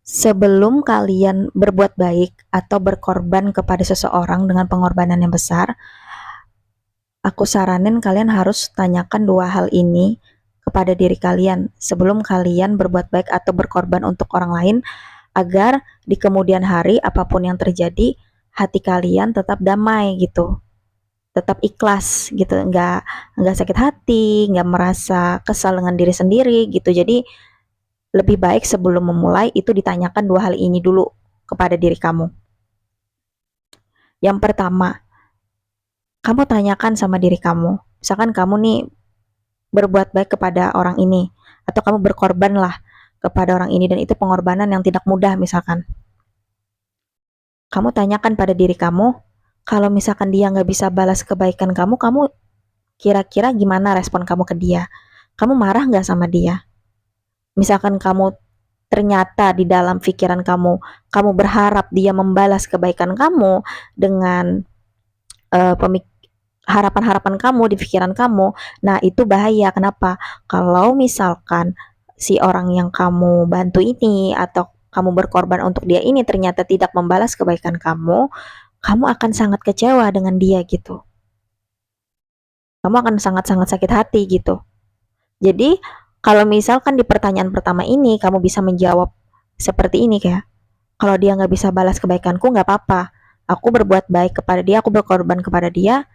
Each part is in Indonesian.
Sebelum kalian berbuat baik atau berkorban kepada seseorang dengan pengorbanan yang besar, aku saranin kalian harus tanyakan dua hal ini kepada diri kalian sebelum kalian berbuat baik atau berkorban untuk orang lain, agar di kemudian hari apapun yang terjadi, hati kalian tetap damai gitu, tetap ikhlas gitu, nggak sakit hati, nggak merasa kesal dengan diri sendiri gitu. Jadi lebih baik sebelum memulai itu ditanyakan dua hal ini dulu kepada diri kamu. Yang pertama, kamu tanyakan sama diri kamu. Misalkan kamu nih berbuat baik kepada orang ini, atau kamu berkorban lah kepada orang ini, dan itu pengorbanan yang tidak mudah misalkan. Kamu tanyakan pada diri kamu, kalau misalkan dia nggak bisa balas kebaikan kamu kira-kira gimana respon kamu ke dia? Kamu marah nggak sama dia? Misalkan kamu ternyata di dalam pikiran kamu berharap dia membalas kebaikan kamu dengan uh, harapan-harapan kamu di pikiran kamu. Nah, itu bahaya. Kenapa? Kalau misalkan si orang yang kamu bantu ini atau kamu berkorban untuk dia ini ternyata tidak membalas kebaikan kamu akan sangat kecewa dengan dia gitu. Kamu akan sangat-sangat sakit hati gitu. Jadi, kalau misalkan di pertanyaan pertama ini kamu bisa menjawab seperti ini, kayak, kalau dia nggak bisa balas kebaikanku nggak apa-apa. Aku berbuat baik kepada dia, aku berkorban kepada dia,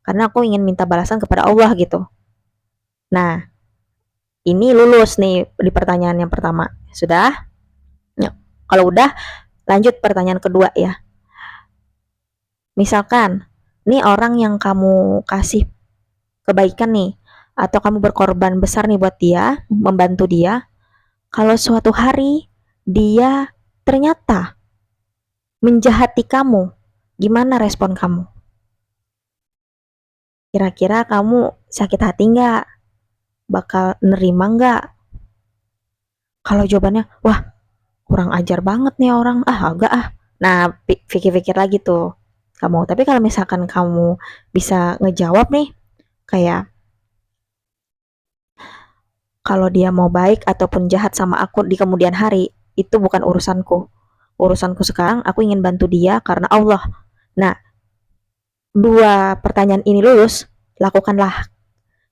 karena aku ingin minta balasan kepada Allah gitu. Nah, ini lulus nih di pertanyaan yang pertama. Sudah? Ya. Kalau udah, lanjut pertanyaan kedua ya. Misalkan, nih orang yang kamu kasih kebaikan nih, atau kamu berkorban besar nih buat dia, membantu dia, kalau suatu hari dia ternyata menjahati kamu, gimana respon kamu? Kira-kira kamu sakit hati nggak? Bakal nerima nggak? Kalau jawabannya, wah kurang ajar banget nih orang, agak ah. Nah, pikir-pikir lagi tuh kamu. Tapi kalau misalkan kamu bisa ngejawab nih, kayak, kalau dia mau baik ataupun jahat sama aku di kemudian hari, itu bukan urusanku. Urusanku sekarang, aku ingin bantu dia karena Allah. Nah, dua pertanyaan ini lulus, lakukanlah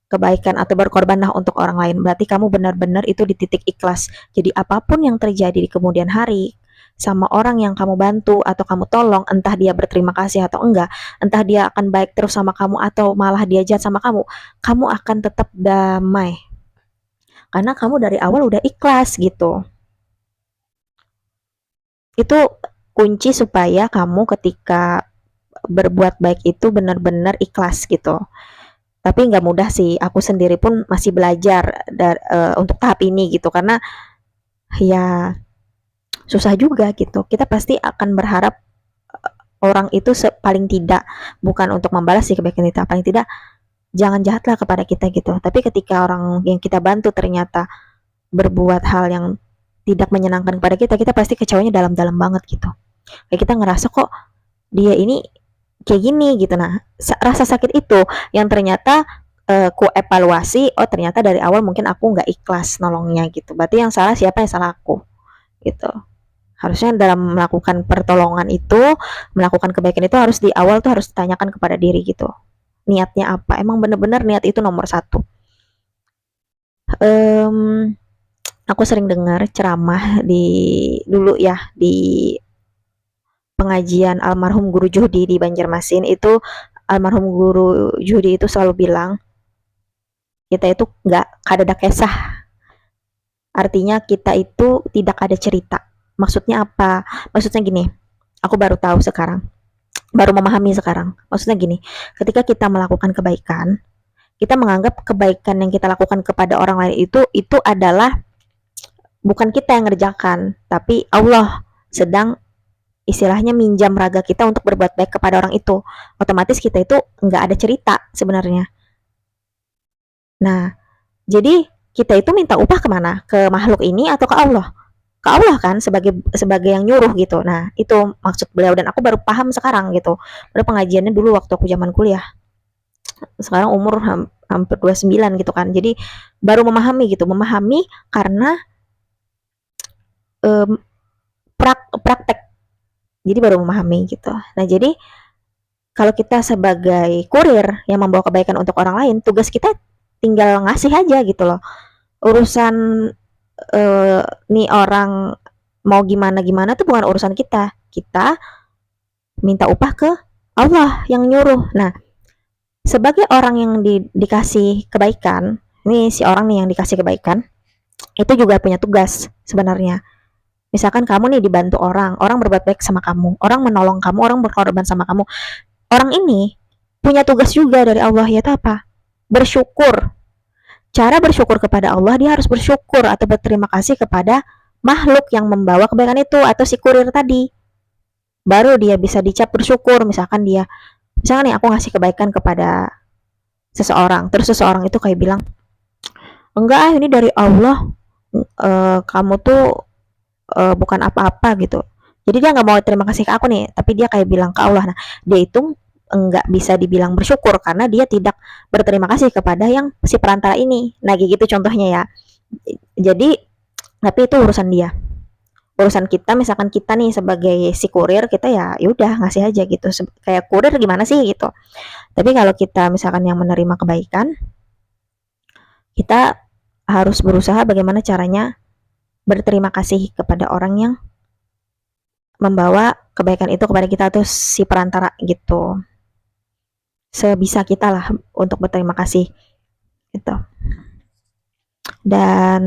kebaikan atau berkorbanlah untuk orang lain. Berarti kamu benar-benar itu di titik ikhlas. Jadi apapun yang terjadi di kemudian hari sama orang yang kamu bantu atau kamu tolong, entah dia berterima kasih atau enggak, entah dia akan baik terus sama kamu atau malah dia jahat sama kamu akan tetap damai. Karena kamu dari awal udah ikhlas gitu. Itu kunci supaya kamu ketika berbuat baik itu benar-benar ikhlas gitu. Tapi nggak mudah sih, aku sendiri pun masih belajar untuk tahap ini gitu, karena ya susah juga gitu. Kita pasti akan berharap orang itu paling tidak, bukan untuk membalas sih kebaikan kita, paling tidak jangan jahatlah kepada kita gitu. Tapi ketika orang yang kita bantu ternyata berbuat hal yang tidak menyenangkan kepada kita pasti kecewanya dalam-dalam banget gitu. Kayak kita ngerasa kok dia ini kayak gini gitu. Nah, rasa sakit itu yang ternyata ku evaluasi, oh ternyata dari awal mungkin aku nggak ikhlas nolongnya gitu. Berarti yang salah siapa? Yang salah aku gitu. Harusnya dalam melakukan pertolongan itu, melakukan kebaikan itu harus di awal tuh harus ditanyakan kepada diri gitu. Niatnya apa? Emang bener-bener niat itu nomor satu. Um, aku sering dengar ceramah di dulu ya di pengajian almarhum Guru Juhdi di Banjarmasin itu. Almarhum Guru Juhdi itu selalu bilang, kita itu nggak ada kisah, artinya kita itu tidak ada cerita. Maksudnya apa? Maksudnya gini, aku baru tahu sekarang, baru memahami sekarang. Maksudnya gini, ketika kita melakukan kebaikan, kita menganggap kebaikan yang kita lakukan kepada orang lain itu adalah bukan kita yang ngerjakan, tapi Allah sedang istilahnya minjam raga kita untuk berbuat baik kepada orang itu. Otomatis kita itu nggak ada cerita sebenarnya. Nah, jadi kita itu minta upah kemana? Ke makhluk ini atau ke Allah? Ke Allah kan, sebagai yang nyuruh gitu. Nah, itu maksud beliau, dan aku baru paham sekarang gitu. Pada pengajiannya dulu waktu aku zaman kuliah. Sekarang umur hampir 29 gitu kan. Jadi baru memahami gitu, memahami karena um, praktek, jadi baru memahami gitu. Nah, jadi kalau kita sebagai kurir yang membawa kebaikan untuk orang lain, tugas kita tinggal ngasih aja gitu loh. Urusan nih orang mau gimana gimana tuh bukan urusan kita. Kita minta upah ke Allah yang nyuruh. Nah, sebagai orang yang dikasih kebaikan, ini si orang nih yang dikasih kebaikan, itu juga punya tugas sebenarnya. Misalkan kamu nih dibantu orang, orang berbuat baik sama kamu, orang menolong kamu, orang berkorban sama kamu. Orang ini punya tugas juga dari Allah, yaitu apa? Bersyukur. Cara bersyukur kepada Allah, dia harus bersyukur atau berterima kasih kepada makhluk yang membawa kebaikan itu atau si kurir tadi. Baru dia bisa dicap bersyukur. Misalkan nih aku ngasih kebaikan kepada seseorang, terus seseorang itu kayak bilang, enggak ah ini dari Allah, kamu tuh bukan apa-apa gitu. Jadi dia nggak mau terima kasih ke aku nih, tapi dia kayak bilang ke Allah. Nah, dia itu nggak bisa dibilang bersyukur karena dia tidak berterima kasih kepada yang si perantara ini. Nah, kayak gitu contohnya ya. Jadi, tapi itu urusan dia. Urusan kita, misalkan kita nih sebagai si kurir, kita ya udah ngasih aja gitu. Kayak kurir gimana sih gitu. Tapi kalau kita misalkan yang menerima kebaikan, kita harus berusaha bagaimana caranya berterima kasih kepada orang yang membawa kebaikan itu kepada kita atau si perantara gitu. Sebisa kita lah untuk berterima kasih gitu. Dan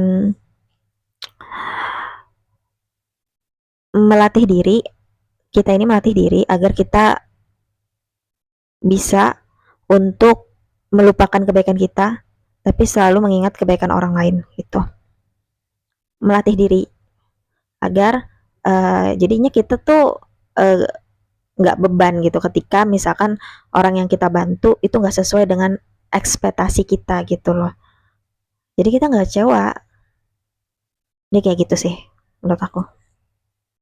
melatih diri, kita ini melatih diri agar kita bisa untuk melupakan kebaikan kita, tapi selalu mengingat kebaikan orang lain gitu. Melatih diri agar jadinya kita tuh nggak beban gitu ketika misalkan orang yang kita bantu itu nggak sesuai dengan ekspektasi kita gitu loh. Jadi kita nggak kecewa. Ini kayak gitu sih menurut aku.